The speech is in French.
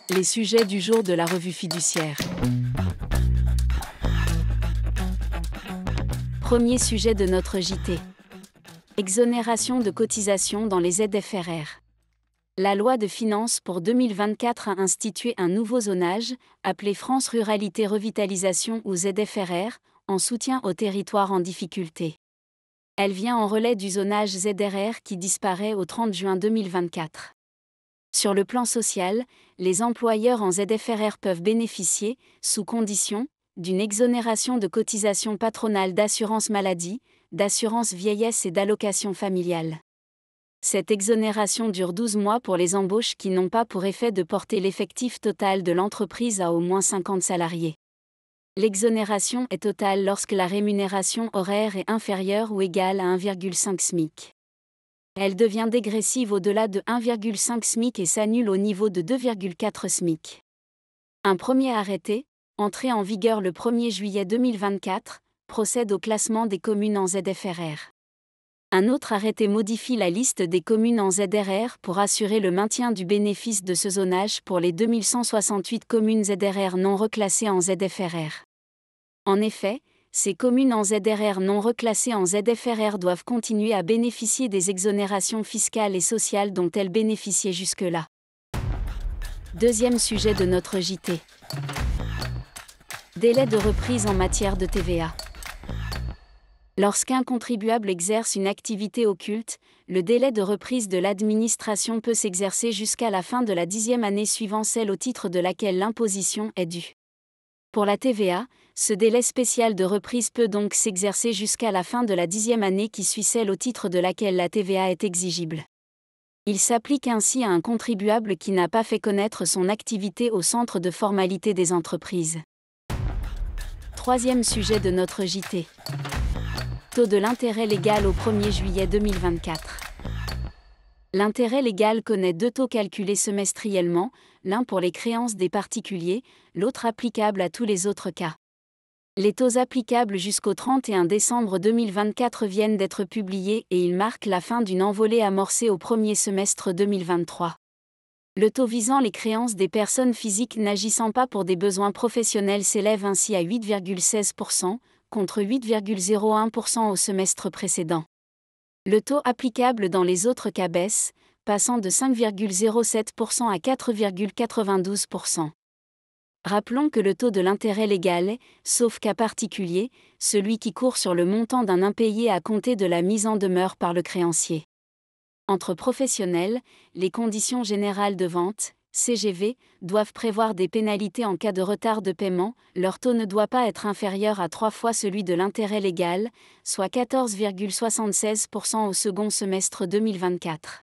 Les sujets du jour de la revue fiduciaire. Premier sujet de notre JT. Exonération de cotisations dans les ZFRR. La loi de finances pour 2024 a institué un nouveau zonage, appelé France Ruralité Revitalisation ou ZFRR, en soutien aux territoires en difficulté. Elle vient en relais du zonage ZRR qui disparaît au 30 juin 2024. Sur le plan social, les employeurs en ZFRR peuvent bénéficier, sous condition, d'une exonération de cotisations patronales d'assurance maladie, d'assurance vieillesse et d'allocation familiale. Cette exonération dure 12 mois pour les embauches qui n'ont pas pour effet de porter l'effectif total de l'entreprise à au moins 50 salariés. L'exonération est totale lorsque la rémunération horaire est inférieure ou égale à 1,5 SMIC. Elle devient dégressive au-delà de 1,5 SMIC et s'annule au niveau de 2,4 SMIC. Un premier arrêté, entré en vigueur le 1er juillet 2024, procède au classement des communes en ZFRR. Un autre arrêté modifie la liste des communes en ZRR pour assurer le maintien du bénéfice de ce zonage pour les 2168 communes ZRR non reclassées en ZFRR. En effet, ces communes en ZRR non reclassées en ZFRR doivent continuer à bénéficier des exonérations fiscales et sociales dont elles bénéficiaient jusque-là. Deuxième sujet de notre JT. Délai de reprise en matière de TVA. Lorsqu'un contribuable exerce une activité occulte, le délai de reprise de l'administration peut s'exercer jusqu'à la fin de la 10e année suivant celle au titre de laquelle l'imposition est due. Pour la TVA, ce délai spécial de reprise peut donc s'exercer jusqu'à la fin de la 10e année qui suit celle au titre de laquelle la TVA est exigible. Il s'applique ainsi à un contribuable qui n'a pas fait connaître son activité au centre de formalité des entreprises. Troisième sujet de notre JT. Taux de l'intérêt légal au 1er juillet 2024. L'intérêt légal connaît deux taux calculés semestriellement, l'un pour les créances des particuliers, l'autre applicable à tous les autres cas. Les taux applicables jusqu'au 31 décembre 2024 viennent d'être publiés et ils marquent la fin d'une envolée amorcée au premier semestre 2023. Le taux visant les créances des personnes physiques n'agissant pas pour des besoins professionnels s'élève ainsi à 8,16%, contre 8,01% au semestre précédent. Le taux applicable dans les autres cas baisse, passant de 5,07% à 4,92%. Rappelons que le taux de l'intérêt légal est, sauf cas particulier, celui qui court sur le montant d'un impayé à compter de la mise en demeure par le créancier. Entre professionnels, les conditions générales de vente, CGV, doivent prévoir des pénalités en cas de retard de paiement. Leur taux ne doit pas être inférieur à 3 fois celui de l'intérêt légal, soit 14,76% au second semestre 2024.